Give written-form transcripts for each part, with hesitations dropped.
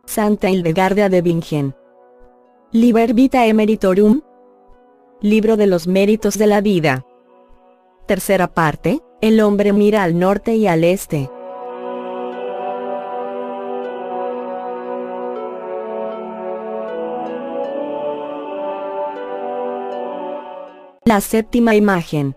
Santa Hildegarda de Bingen. Liber Vitae Meritorum. Libro de los méritos de la vida. Tercera parte. El hombre mira al norte y al este. La séptima imagen.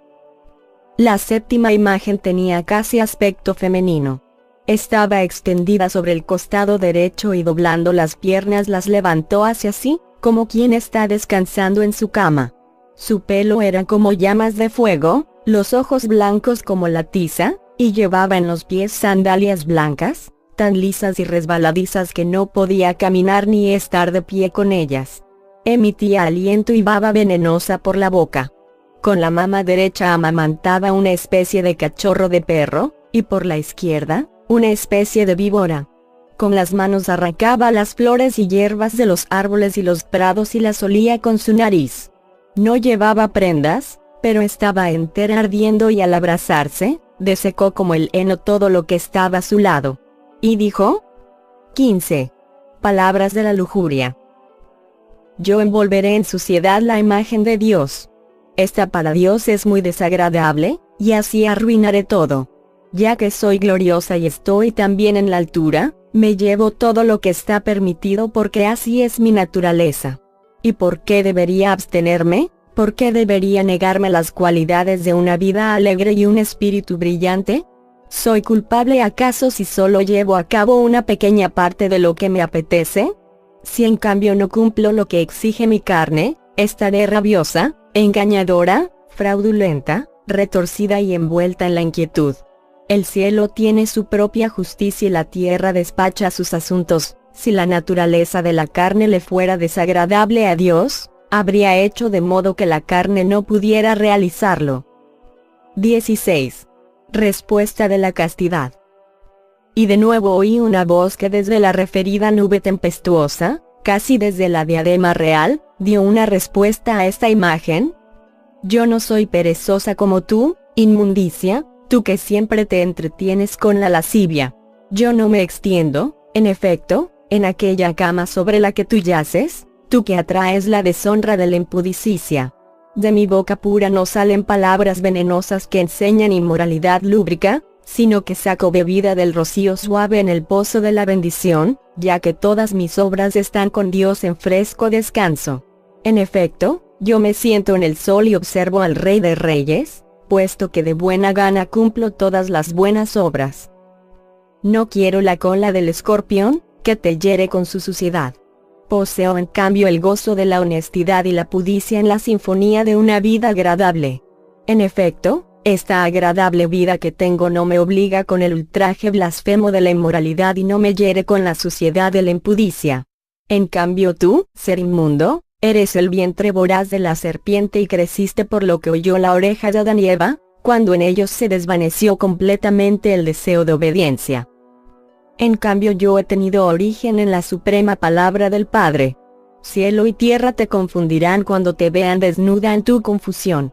La séptima imagen tenía casi aspecto femenino. Estaba extendida sobre el costado derecho y doblando las piernas las levantó hacia sí, como quien está descansando en su cama. Su pelo era como llamas de fuego, los ojos blancos como la tiza, y llevaba en los pies sandalias blancas, tan lisas y resbaladizas que no podía caminar ni estar de pie con ellas. Emitía aliento y baba venenosa por la boca. Con la mano derecha amamantaba una especie de cachorro de perro, y por la izquierda, una especie de víbora. Con las manos arrancaba las flores y hierbas de los árboles y los prados y las olía con su nariz. No llevaba prendas, pero estaba entera ardiendo y al abrazarse, desecó como el heno todo lo que estaba a su lado. Y dijo: 15. Palabras de la lujuria. Yo envolveré en suciedad la imagen de Dios. Esta para Dios es muy desagradable, y así arruinaré todo. Ya que soy gloriosa y estoy también en la altura, me llevo todo lo que está permitido porque así es mi naturaleza. ¿Y por qué debería abstenerme? ¿Por qué debería negarme las cualidades de una vida alegre y un espíritu brillante? ¿Soy culpable acaso si solo llevo a cabo una pequeña parte de lo que me apetece? Si en cambio no cumplo lo que exige mi carne, estaré rabiosa, engañadora, fraudulenta, retorcida y envuelta en la inquietud. El cielo tiene su propia justicia y la tierra despacha sus asuntos. Si la naturaleza de la carne le fuera desagradable a Dios, habría hecho de modo que la carne no pudiera realizarlo. 16. Respuesta de la castidad. Y de nuevo oí una voz que desde la referida nube tempestuosa, casi desde la diadema real, dio una respuesta a esta imagen. Yo no soy perezosa como tú, inmundicia, tú que siempre te entretienes con la lascivia. Yo no me extiendo, en efecto, en aquella cama sobre la que tú yaces, tú que atraes la deshonra de la impudicicia. De mi boca pura no salen palabras venenosas que enseñan inmoralidad lúbrica, sino que saco bebida del rocío suave en el pozo de la bendición, ya que todas mis obras están con Dios en fresco descanso. En efecto, yo me siento en el sol y observo al Rey de Reyes, puesto que de buena gana cumplo todas las buenas obras. No quiero la cola del escorpión, que te hiere con su suciedad. Poseo en cambio el gozo de la honestidad y la pudicia en la sinfonía de una vida agradable. En efecto, esta agradable vida que tengo no me obliga con el ultraje blasfemo de la inmoralidad y no me hiere con la suciedad de la impudicia. En cambio tú, ser inmundo, eres el vientre voraz de la serpiente y creciste por lo que oyó la oreja de Adán y Eva, cuando en ellos se desvaneció completamente el deseo de obediencia. En cambio yo he tenido origen en la suprema palabra del Padre. Cielo y tierra te confundirán cuando te vean desnuda en tu confusión.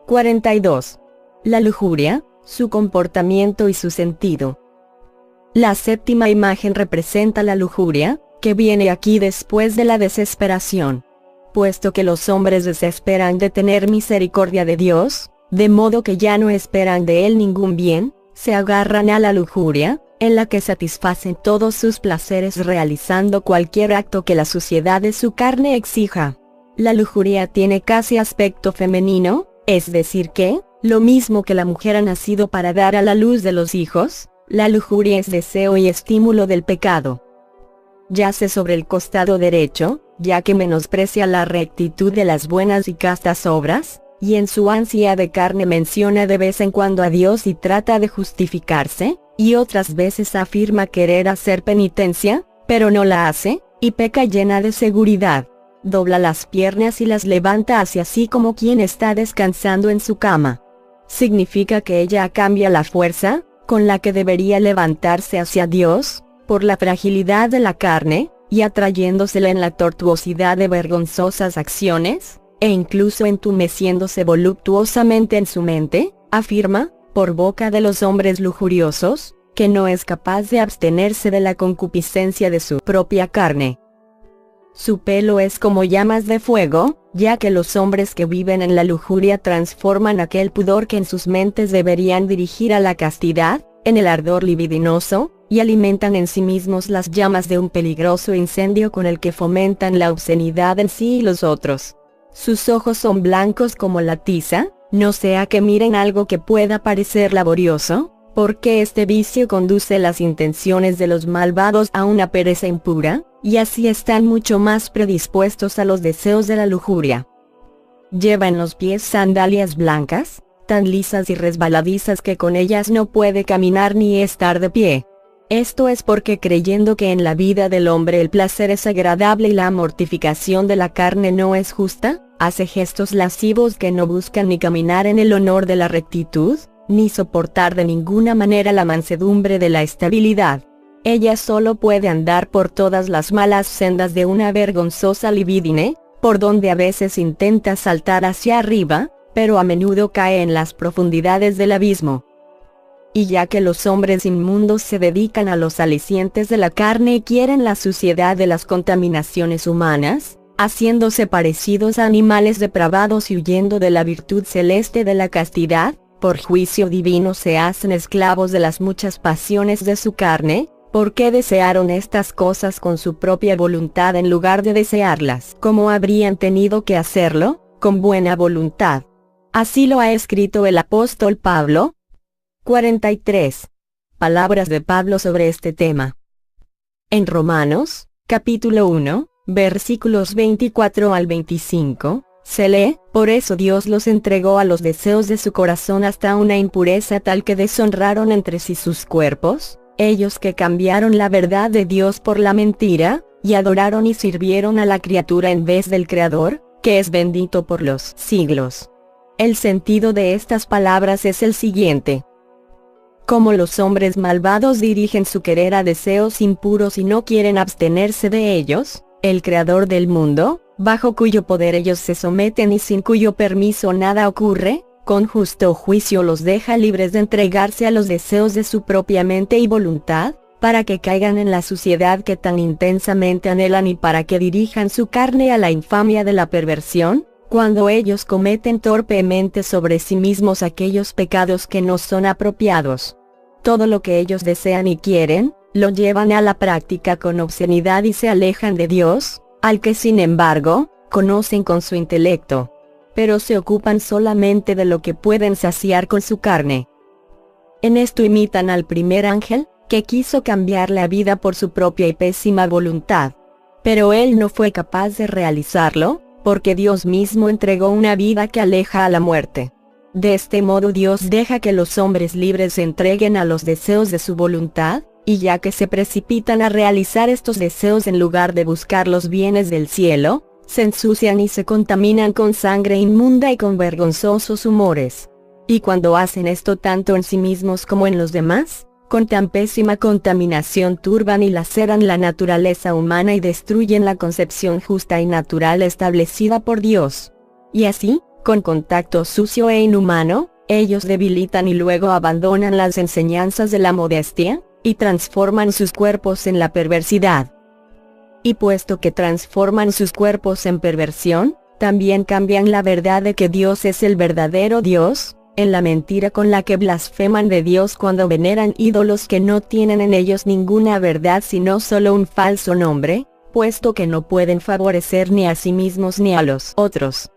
42. La lujuria, su comportamiento y su sentido. La séptima imagen representa la lujuria, que viene aquí después de la desesperación. Puesto que los hombres desesperan de tener misericordia de Dios, de modo que ya no esperan de Él ningún bien, se agarran a la lujuria, en la que satisfacen todos sus placeres realizando cualquier acto que la suciedad de su carne exija. La lujuria tiene casi aspecto femenino, es decir que, lo mismo que la mujer ha nacido para dar a la luz de los hijos, la lujuria es deseo y estímulo del pecado. Yace sobre el costado derecho, ya que menosprecia la rectitud de las buenas y castas obras, y en su ansia de carne menciona de vez en cuando a Dios y trata de justificarse, y otras veces afirma querer hacer penitencia, pero no la hace, y peca llena de seguridad. Dobla las piernas y las levanta hacia sí como quien está descansando en su cama. Significa que ella cambia la fuerza, con la que debería levantarse hacia Dios, por la fragilidad de la carne, y atrayéndosela en la tortuosidad de vergonzosas acciones, e incluso entumeciéndose voluptuosamente en su mente, afirma, por boca de los hombres lujuriosos, que no es capaz de abstenerse de la concupiscencia de su propia carne. Su pelo es como llamas de fuego, ya que los hombres que viven en la lujuria transforman aquel pudor que en sus mentes deberían dirigir a la castidad, en el ardor libidinoso, y alimentan en sí mismos las llamas de un peligroso incendio con el que fomentan la obscenidad en sí y los otros. Sus ojos son blancos como la tiza, no sea que miren algo que pueda parecer laborioso, porque este vicio conduce las intenciones de los malvados a una pereza impura, y así están mucho más predispuestos a los deseos de la lujuria. Lleva en los pies sandalias blancas, tan lisas y resbaladizas que con ellas no puede caminar ni estar de pie. Esto es porque creyendo que en la vida del hombre el placer es agradable y la mortificación de la carne no es justa, hace gestos lascivos que no buscan ni caminar en el honor de la rectitud, ni soportar de ninguna manera la mansedumbre de la estabilidad. Ella solo puede andar por todas las malas sendas de una vergonzosa libidine, por donde a veces intenta saltar hacia arriba, pero a menudo cae en las profundidades del abismo. Y ya que los hombres inmundos se dedican a los alicientes de la carne y quieren la suciedad de las contaminaciones humanas, haciéndose parecidos a animales depravados y huyendo de la virtud celeste de la castidad, por juicio divino se hacen esclavos de las muchas pasiones de su carne, porque desearon estas cosas con su propia voluntad en lugar de desearlas como habrían tenido que hacerlo, con buena voluntad. Así lo ha escrito el apóstol Pablo. 43. Palabras de Pablo sobre este tema. En Romanos, capítulo 1, versículos 24 al 25, se lee: por eso Dios los entregó a los deseos de su corazón hasta una impureza tal que deshonraron entre sí sus cuerpos, ellos que cambiaron la verdad de Dios por la mentira, y adoraron y sirvieron a la criatura en vez del Creador, que es bendito por los siglos. El sentido de estas palabras es el siguiente. Como los hombres malvados dirigen su querer a deseos impuros y no quieren abstenerse de ellos, el Creador del mundo, bajo cuyo poder ellos se someten y sin cuyo permiso nada ocurre, con justo juicio los deja libres de entregarse a los deseos de su propia mente y voluntad, para que caigan en la suciedad que tan intensamente anhelan y para que dirijan su carne a la infamia de la perversión, cuando ellos cometen torpemente sobre sí mismos aquellos pecados que no son apropiados. Todo lo que ellos desean y quieren, lo llevan a la práctica con obscenidad y se alejan de Dios, al que sin embargo, conocen con su intelecto. Pero se ocupan solamente de lo que pueden saciar con su carne. En esto imitan al primer ángel, que quiso cambiar la vida por su propia y pésima voluntad. Pero él no fue capaz de realizarlo, porque Dios mismo entregó una vida que aleja a la muerte. De este modo Dios deja que los hombres libres se entreguen a los deseos de su voluntad, y ya que se precipitan a realizar estos deseos en lugar de buscar los bienes del cielo, se ensucian y se contaminan con sangre inmunda y con vergonzosos humores. Y cuando hacen esto tanto en sí mismos como en los demás, con tan pésima contaminación turban y laceran la naturaleza humana y destruyen la concepción justa y natural establecida por Dios. Y así, con contacto sucio e inhumano, ellos debilitan y luego abandonan las enseñanzas de la modestia, y transforman sus cuerpos en la perversidad. Y puesto que transforman sus cuerpos en perversión, también cambian la verdad de que Dios es el verdadero Dios, en la mentira con la que blasfeman de Dios cuando veneran ídolos que no tienen en ellos ninguna verdad sino solo un falso nombre, puesto que no pueden favorecer ni a sí mismos ni a los otros.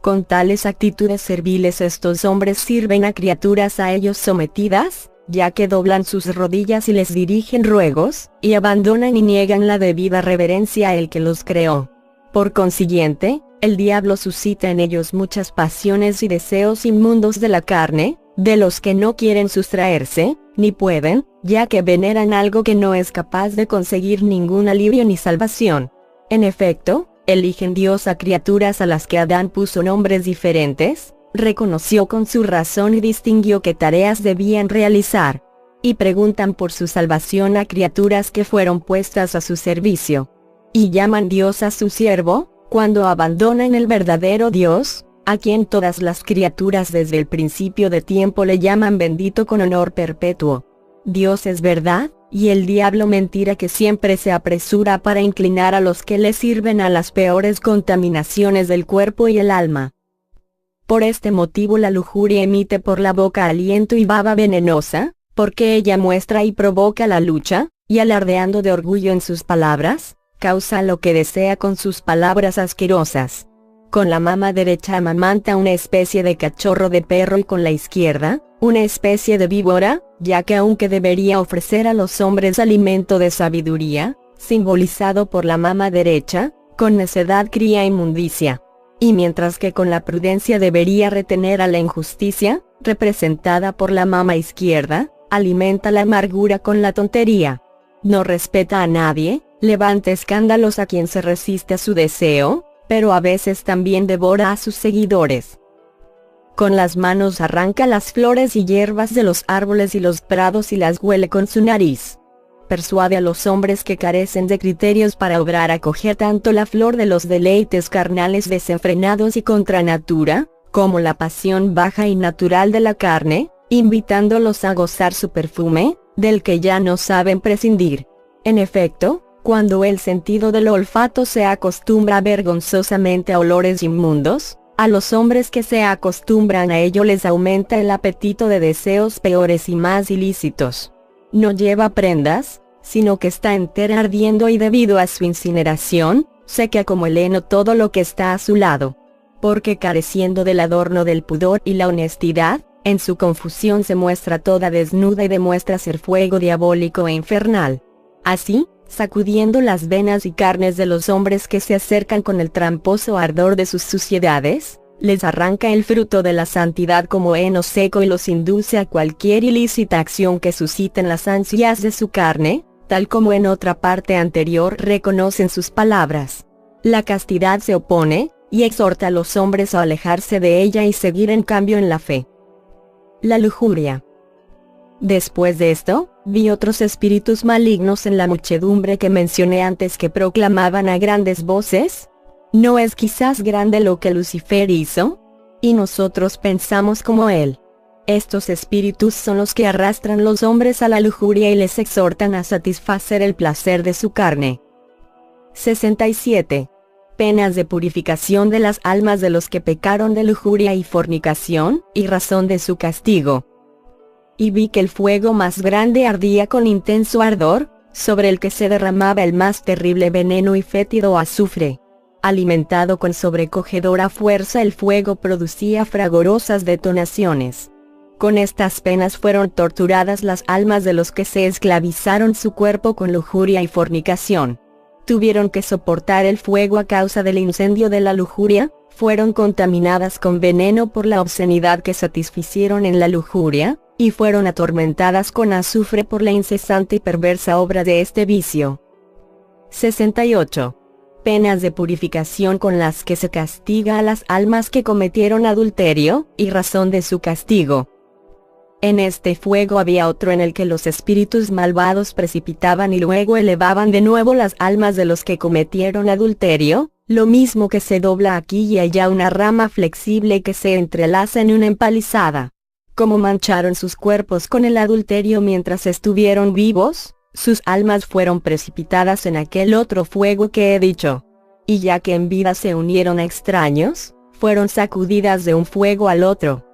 Con tales actitudes serviles estos hombres sirven a criaturas a ellos sometidas, ya que doblan sus rodillas y les dirigen ruegos, y abandonan y niegan la debida reverencia a el que los creó. Por consiguiente, el diablo suscita en ellos muchas pasiones y deseos inmundos de la carne, de los que no quieren sustraerse, ni pueden, ya que veneran algo que no es capaz de conseguir ningún alivio ni salvación. En efecto, eligen Dios a criaturas a las que Adán puso nombres diferentes, reconoció con su razón y distinguió qué tareas debían realizar. Y preguntan por su salvación a criaturas que fueron puestas a su servicio. Y llaman Dios a su siervo, cuando abandonan el verdadero Dios, a quien todas las criaturas desde el principio de tiempo le llaman bendito con honor perpetuo. Dios es verdad, y el diablo mentira, que siempre se apresura para inclinar a los que le sirven a las peores contaminaciones del cuerpo y el alma. Por este motivo la lujuria emite por la boca aliento y baba venenosa, porque ella muestra y provoca la lucha, y alardeando de orgullo en sus palabras, causa lo que desea con sus palabras asquerosas. Con la mama derecha amamanta una especie de cachorro de perro y con la izquierda, una especie de víbora, ya que aunque debería ofrecer a los hombres alimento de sabiduría, simbolizado por la mama derecha, con necedad cría inmundicia. Y mientras que con la prudencia debería retener a la injusticia, representada por la mama izquierda, alimenta la amargura con la tontería. No respeta a nadie, levanta escándalos a quien se resiste a su deseo, pero a veces también devora a sus seguidores. Con las manos arranca las flores y hierbas de los árboles y los prados y las huele con su nariz. Persuade a los hombres que carecen de criterios para obrar a coger tanto la flor de los deleites carnales desenfrenados y contra natura, como la pasión baja y natural de la carne, invitándolos a gozar su perfume, del que ya no saben prescindir. En efecto, cuando el sentido del olfato se acostumbra vergonzosamente a olores inmundos, a los hombres que se acostumbran a ello les aumenta el apetito de deseos peores y más ilícitos. No lleva prendas, sino que está entera ardiendo y debido a su incineración, seca como el heno todo lo que está a su lado. Porque careciendo del adorno del pudor y la honestidad, en su confusión se muestra toda desnuda y demuestra ser fuego diabólico e infernal. Así, sacudiendo las venas y carnes de los hombres que se acercan con el tramposo ardor de sus suciedades, les arranca el fruto de la santidad como heno seco y los induce a cualquier ilícita acción que susciten las ansias de su carne, tal como en otra parte anterior reconocen sus palabras. La castidad se opone, y exhorta a los hombres a alejarse de ella y seguir en cambio en la fe. La lujuria. Después de esto, vi otros espíritus malignos en la muchedumbre que mencioné antes que proclamaban a grandes voces: ¿no es quizás grande lo que Lucifer hizo? Y nosotros pensamos como él. Estos espíritus son los que arrastran los hombres a la lujuria y les exhortan a satisfacer el placer de su carne. 67. Penas de purificación de las almas de los que pecaron de lujuria y fornicación, y razón de su castigo. Y vi que el fuego más grande ardía con intenso ardor, sobre el que se derramaba el más terrible veneno y fétido azufre. Alimentado con sobrecogedora fuerza, el fuego producía fragorosas detonaciones. Con estas penas fueron torturadas las almas de los que se esclavizaron su cuerpo con lujuria y fornicación. Tuvieron que soportar el fuego a causa del incendio de la lujuria, fueron contaminadas con veneno por la obscenidad que satisficieron en la lujuria, y fueron atormentadas con azufre por la incesante y perversa obra de este vicio. 68. Penas de purificación con las que se castiga a las almas que cometieron adulterio, y razón de su castigo. En este fuego había otro en el que los espíritus malvados precipitaban y luego elevaban de nuevo las almas de los que cometieron adulterio, lo mismo que se dobla aquí y allá una rama flexible que se entrelaza en una empalizada. Como mancharon sus cuerpos con el adulterio mientras estuvieron vivos, sus almas fueron precipitadas en aquel otro fuego que he dicho. Y ya que en vida se unieron a extraños, fueron sacudidas de un fuego al otro.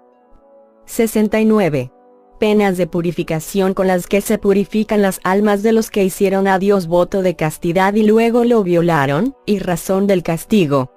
69. Penas de purificación con las que se purifican las almas de los que hicieron a Dios voto de castidad y luego lo violaron, y razón del castigo.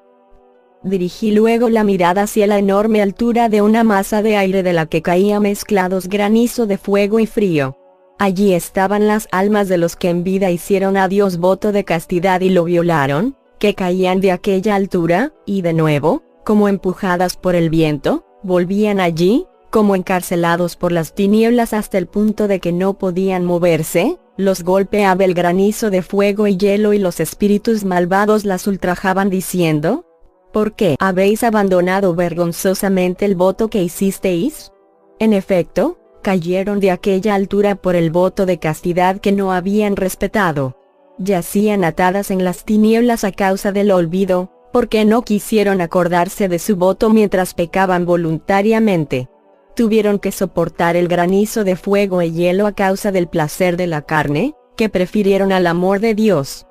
Dirigí luego la mirada hacia la enorme altura de una masa de aire de la que caía mezclados granizo de fuego y frío. Allí estaban las almas de los que en vida hicieron a Dios voto de castidad y lo violaron, que caían de aquella altura, y de nuevo, como empujadas por el viento, volvían allí, como encarcelados por las tinieblas hasta el punto de que no podían moverse, los golpeaba el granizo de fuego y hielo y los espíritus malvados las ultrajaban diciendo: ¿por qué habéis abandonado vergonzosamente el voto que hicisteis? En efecto, cayeron de aquella altura por el voto de castidad que no habían respetado. Yacían atadas en las tinieblas a causa del olvido, porque no quisieron acordarse de su voto mientras pecaban voluntariamente. Tuvieron que soportar el granizo de fuego y hielo a causa del placer de la carne, que prefirieron al amor de Dios.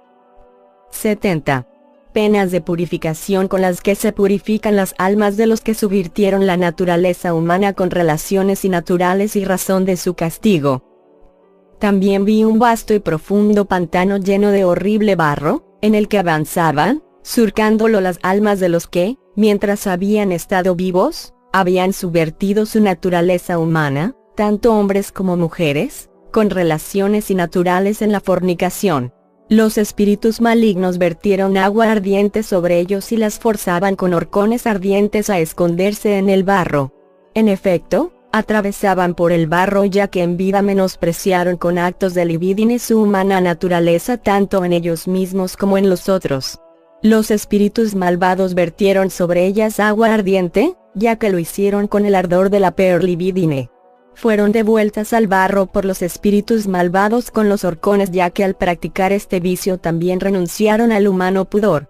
70. Penas de purificación con las que se purifican las almas de los que subvirtieron la naturaleza humana con relaciones innaturales y razón de su castigo. También vi un vasto y profundo pantano lleno de horrible barro, en el que avanzaban, surcándolo las almas de los que, mientras habían estado vivos, habían subvertido su naturaleza humana, tanto hombres como mujeres, con relaciones innaturales en la fornicación. Los espíritus malignos vertieron agua ardiente sobre ellos y las forzaban con horcones ardientes a esconderse en el barro. En efecto, atravesaban por el barro ya que en vida menospreciaron con actos de libidine su humana naturaleza tanto en ellos mismos como en los otros. Los espíritus malvados vertieron sobre ellas agua ardiente, ya que lo hicieron con el ardor de la peor libidine. Fueron devueltas al barro por los espíritus malvados con los horcones ya que al practicar este vicio también renunciaron al humano pudor.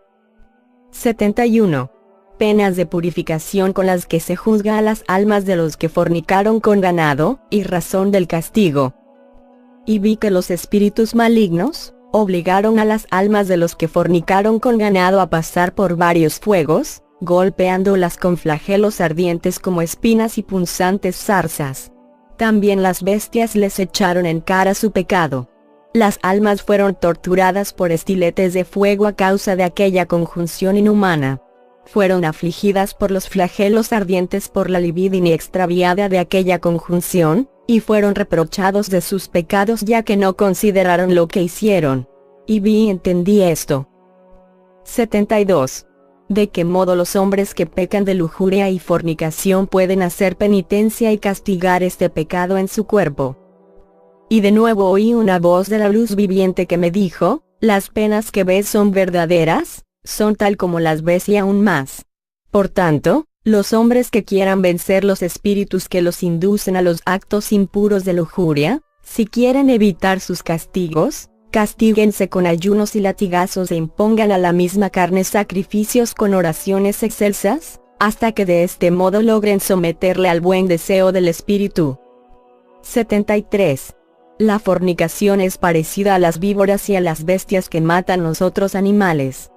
71. Penas de purificación con las que se juzga a las almas de los que fornicaron con ganado, y razón del castigo. Y vi que los espíritus malignos obligaron a las almas de los que fornicaron con ganado a pasar por varios fuegos, golpeándolas con flagelos ardientes como espinas y punzantes zarzas. También las bestias les echaron en cara su pecado. Las almas fueron torturadas por estiletes de fuego a causa de aquella conjunción inhumana. Fueron afligidas por los flagelos ardientes por la libidine extraviada de aquella conjunción, y fueron reprochados de sus pecados ya que no consideraron lo que hicieron. Y vi y entendí esto. 72. ¿De qué modo los hombres que pecan de lujuria y fornicación pueden hacer penitencia y castigar este pecado en su cuerpo? Y de nuevo oí una voz de la luz viviente que me dijo, las penas que ves son verdaderas, son tal como las ves y aún más. Por tanto, los hombres que quieran vencer los espíritus que los inducen a los actos impuros de lujuria, si quieren evitar sus castigos, castíguense con ayunos y latigazos e impongan a la misma carne sacrificios con oraciones excelsas, hasta que de este modo logren someterle al buen deseo del espíritu. 73. La fornicación es parecida a las víboras y a las bestias que matan los otros animales.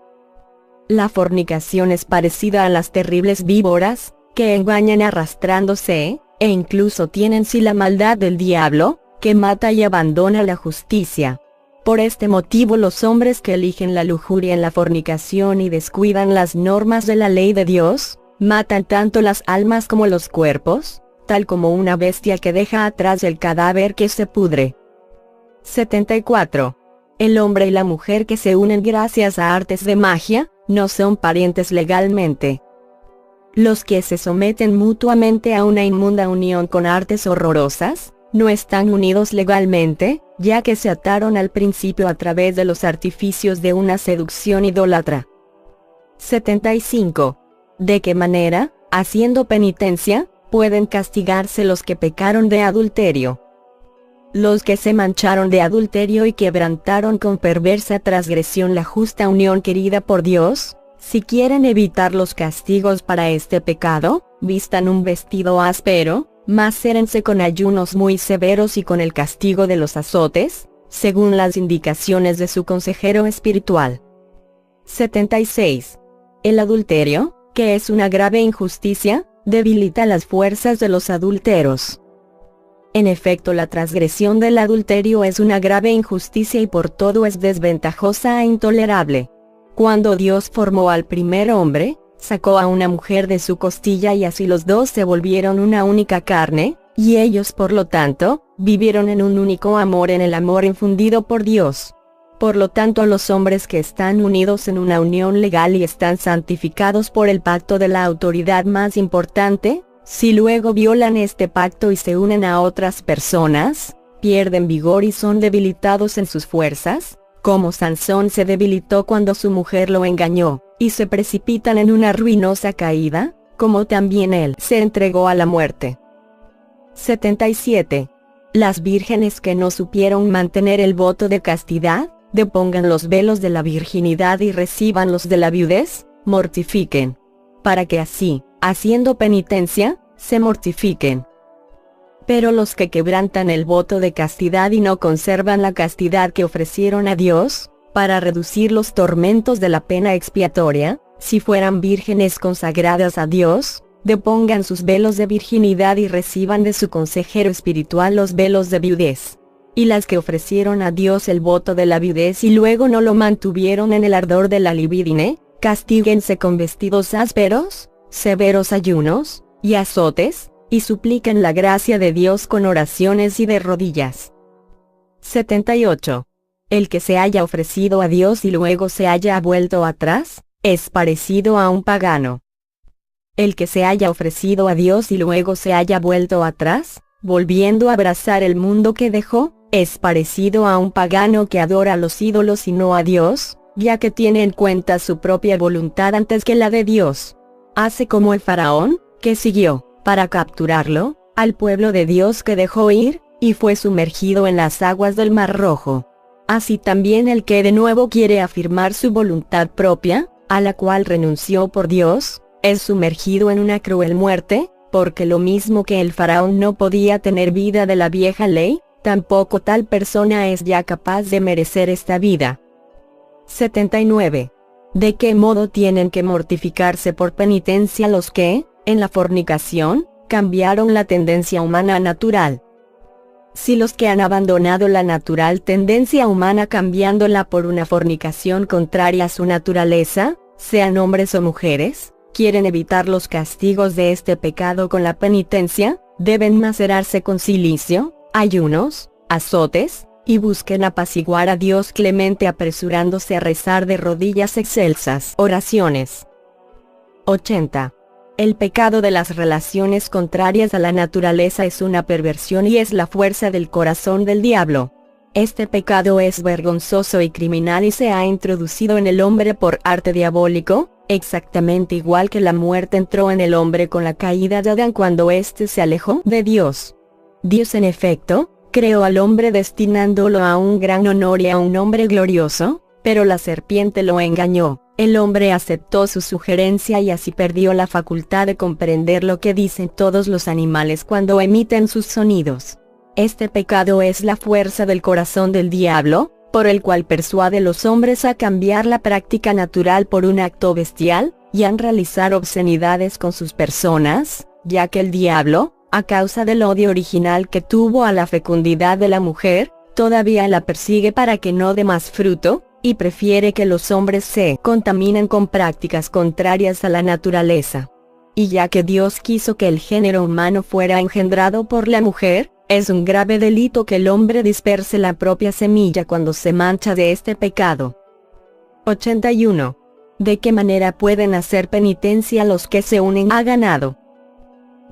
La fornicación es parecida a las terribles víboras, que engañan arrastrándose, e incluso tienen sí la maldad del diablo, que mata y abandona la justicia. Por este motivo los hombres que eligen la lujuria en la fornicación y descuidan las normas de la ley de Dios, matan tanto las almas como los cuerpos, tal como una bestia que deja atrás el cadáver que se pudre. 74. El hombre y la mujer que se unen gracias a artes de magia, no son parientes legalmente. Los que se someten mutuamente a una inmunda unión con artes horrorosas, no están unidos legalmente, ya que se ataron al principio a través de los artificios de una seducción idólatra. 75. ¿De qué manera, haciendo penitencia, pueden castigarse los que pecaron de adulterio? Los que se mancharon de adulterio y quebrantaron con perversa transgresión la justa unión querida por Dios, si quieren evitar los castigos para este pecado, vistan un vestido áspero, macérense con ayunos muy severos y con el castigo de los azotes, según las indicaciones de su consejero espiritual. 76. El adulterio, que es una grave injusticia, debilita las fuerzas de los adúlteros. En efecto, la transgresión del adulterio es una grave injusticia y por todo es desventajosa e intolerable. Cuando Dios formó al primer hombre, sacó a una mujer de su costilla y así los dos se volvieron una única carne, y ellos por lo tanto, vivieron en un único amor en el amor infundido por Dios. Por lo tanto los hombres que están unidos en una unión legal y están santificados por el pacto de la autoridad más importante, si luego violan este pacto y se unen a otras personas, pierden vigor y son debilitados en sus fuerzas, como Sansón se debilitó cuando su mujer lo engañó, y se precipitan en una ruinosa caída, como también él se entregó a la muerte. 77. Las vírgenes que no supieron mantener el voto de castidad, depongan los velos de la virginidad y reciban los de la viudez, mortifiquen. Para que así, haciendo penitencia, se mortifiquen. Pero los que quebrantan el voto de castidad y no conservan la castidad que ofrecieron a Dios, para reducir los tormentos de la pena expiatoria, si fueran vírgenes consagradas a Dios, depongan sus velos de virginidad y reciban de su consejero espiritual los velos de viudez. Y las que ofrecieron a Dios el voto de la viudez y luego no lo mantuvieron en el ardor de la libidine, castíguense con vestidos ásperos, severos ayunos, y azotes, y supliquen la gracia de Dios con oraciones y de rodillas. 78. El que se haya ofrecido a Dios y luego se haya vuelto atrás, es parecido a un pagano. El que se haya ofrecido a Dios y luego se haya vuelto atrás, volviendo a abrazar el mundo que dejó, es parecido a un pagano que adora a los ídolos y no a Dios, ya que tiene en cuenta su propia voluntad antes que la de Dios. Hace como el faraón, que siguió, para capturarlo, al pueblo de Dios que dejó ir, y fue sumergido en las aguas del Mar Rojo. Así también el que de nuevo quiere afirmar su voluntad propia, a la cual renunció por Dios, es sumergido en una cruel muerte, porque lo mismo que el faraón no podía tener vida de la vieja ley, tampoco tal persona es ya capaz de merecer esta vida. 79. ¿De qué modo tienen que mortificarse por penitencia los que, en la fornicación, cambiaron la tendencia humana natural? Si los que han abandonado la natural tendencia humana cambiándola por una fornicación contraria a su naturaleza, sean hombres o mujeres, quieren evitar los castigos de este pecado con la penitencia, deben macerarse con cilicio, ayunos, azotes, y busquen apaciguar a Dios clemente apresurándose a rezar de rodillas excelsas oraciones. 80. El pecado de las relaciones contrarias a la naturaleza es una perversión y es la fuerza del corazón del diablo. Este pecado es vergonzoso y criminal y se ha introducido en el hombre por arte diabólico, exactamente igual que la muerte entró en el hombre con la caída de Adán cuando éste se alejó de Dios. Dios en efecto, creó al hombre destinándolo a un gran honor y a un hombre glorioso, pero la serpiente lo engañó. El hombre aceptó su sugerencia y así perdió la facultad de comprender lo que dicen todos los animales cuando emiten sus sonidos. Este pecado es la fuerza del corazón del diablo, por el cual persuade a los hombres a cambiar la práctica natural por un acto bestial, y a realizar obscenidades con sus personas, ya que el diablo, a causa del odio original que tuvo a la fecundidad de la mujer, todavía la persigue para que no dé más fruto, y prefiere que los hombres se contaminen con prácticas contrarias a la naturaleza. Y ya que Dios quiso que el género humano fuera engendrado por la mujer, es un grave delito que el hombre disperse la propia semilla cuando se mancha de este pecado. 81. ¿De qué manera pueden hacer penitencia los que se unen a ganado?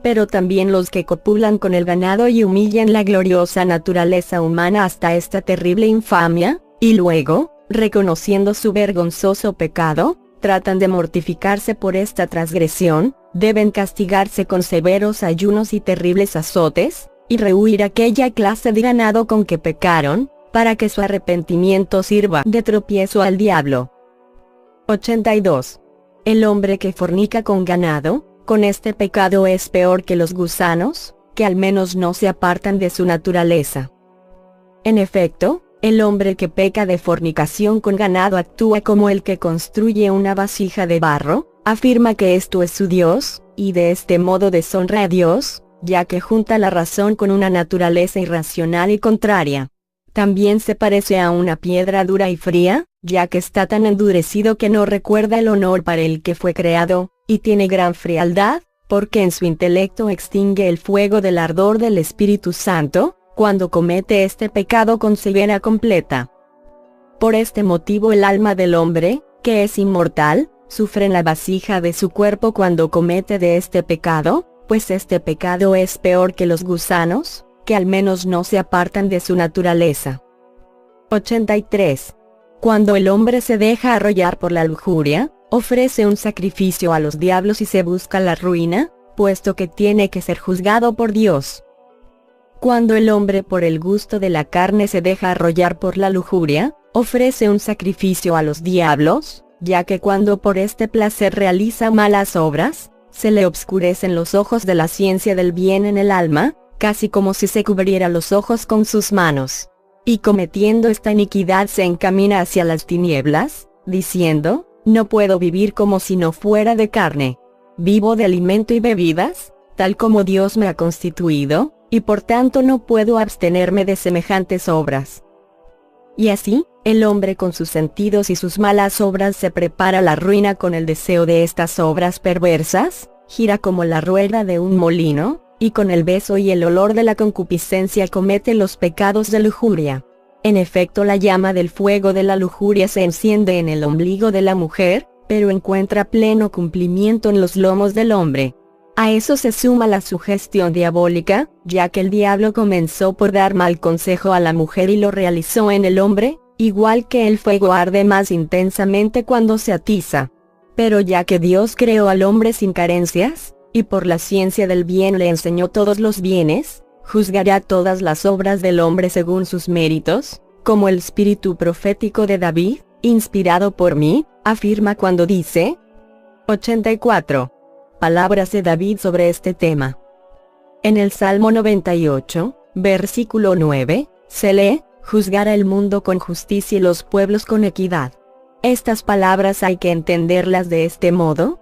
Pero también los que copulan con el ganado y humillan la gloriosa naturaleza humana hasta esta terrible infamia, y luego, reconociendo su vergonzoso pecado, tratan de mortificarse por esta transgresión, deben castigarse con severos ayunos y terribles azotes, y rehuir aquella clase de ganado con que pecaron, para que su arrepentimiento sirva de tropiezo al diablo. 82. El hombre que fornica con ganado, con este pecado es peor que los gusanos, que al menos no se apartan de su naturaleza. En efecto, el hombre que peca de fornicación con ganado actúa como el que construye una vasija de barro, afirma que esto es su Dios, y de este modo deshonra a Dios, ya que junta la razón con una naturaleza irracional y contraria. También se parece a una piedra dura y fría, ya que está tan endurecido que no recuerda el honor para el que fue creado, y tiene gran frialdad, porque en su intelecto extingue el fuego del ardor del Espíritu Santo, cuando comete este pecado con ceguera completa. Por este motivo el alma del hombre, que es inmortal, sufre en la vasija de su cuerpo cuando comete de este pecado, pues este pecado es peor que los gusanos, que al menos no se apartan de su naturaleza. 83. Cuando el hombre se deja arrollar por la lujuria, ofrece un sacrificio a los diablos y se busca la ruina, puesto que tiene que ser juzgado por Dios. Cuando el hombre por el gusto de la carne se deja arrollar por la lujuria, ofrece un sacrificio a los diablos, ya que cuando por este placer realiza malas obras, se le obscurecen los ojos de la ciencia del bien en el alma, casi como si se cubriera los ojos con sus manos. Y cometiendo esta iniquidad se encamina hacia las tinieblas, diciendo, no puedo vivir como si no fuera de carne. Vivo de alimento y bebidas, tal como Dios me ha constituido, y por tanto no puedo abstenerme de semejantes obras. Y así, el hombre con sus sentidos y sus malas obras se prepara la ruina con el deseo de estas obras perversas, gira como la rueda de un molino, y con el beso y el olor de la concupiscencia comete los pecados de lujuria. En efecto, la llama del fuego de la lujuria se enciende en el ombligo de la mujer, pero encuentra pleno cumplimiento en los lomos del hombre. A eso se suma la sugestión diabólica, ya que el diablo comenzó por dar mal consejo a la mujer y lo realizó en el hombre, igual que el fuego arde más intensamente cuando se atiza. Pero ya que Dios creó al hombre sin carencias, y por la ciencia del bien le enseñó todos los bienes, juzgará todas las obras del hombre según sus méritos, como el espíritu profético de David, inspirado por mí, afirma cuando dice: 84. Palabras de David sobre este tema. En el Salmo 98, versículo 9, se lee: juzgará el mundo con justicia y los pueblos con equidad. Estas palabras hay que entenderlas de este modo: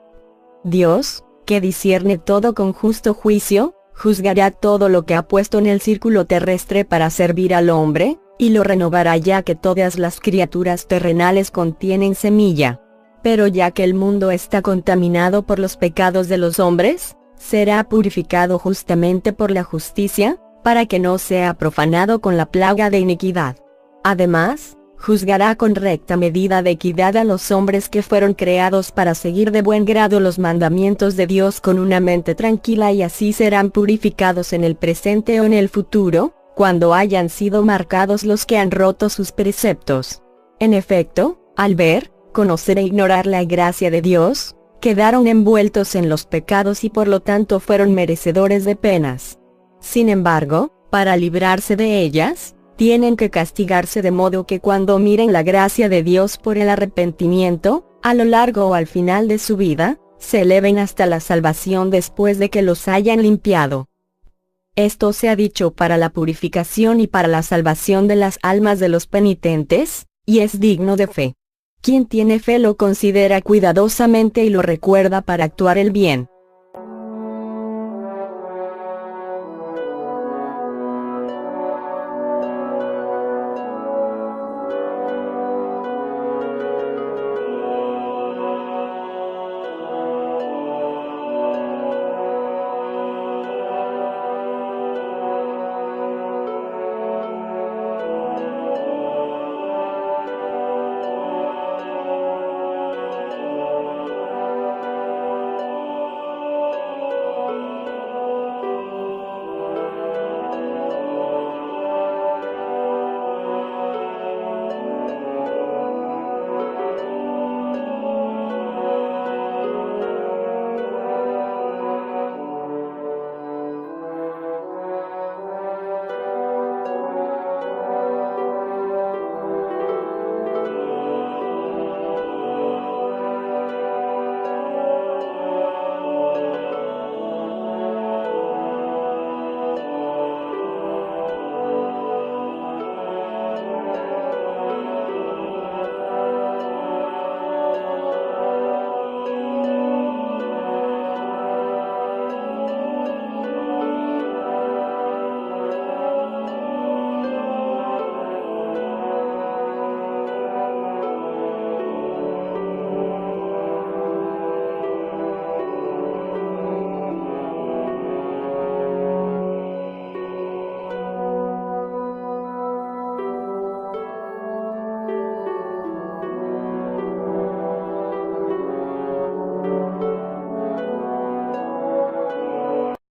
Dios, que discierne todo con justo juicio, juzgará todo lo que ha puesto en el círculo terrestre para servir al hombre, y lo renovará ya que todas las criaturas terrenales contienen semilla. Pero ya que el mundo está contaminado por los pecados de los hombres, será purificado justamente por la justicia, para que no sea profanado con la plaga de iniquidad. Además, juzgará con recta medida de equidad a los hombres que fueron creados para seguir de buen grado los mandamientos de Dios con una mente tranquila, y así serán purificados en el presente o en el futuro, cuando hayan sido marcados los que han roto sus preceptos. En efecto, al ver, conocer e ignorar la gracia de Dios, quedaron envueltos en los pecados y por lo tanto fueron merecedores de penas. Sin embargo, para librarse de ellas, tienen que castigarse de modo que cuando miren la gracia de Dios por el arrepentimiento, a lo largo o al final de su vida, se eleven hasta la salvación después de que los hayan limpiado. Esto se ha dicho para la purificación y para la salvación de las almas de los penitentes, y es digno de fe. Quien tiene fe lo considera cuidadosamente y lo recuerda para actuar el bien.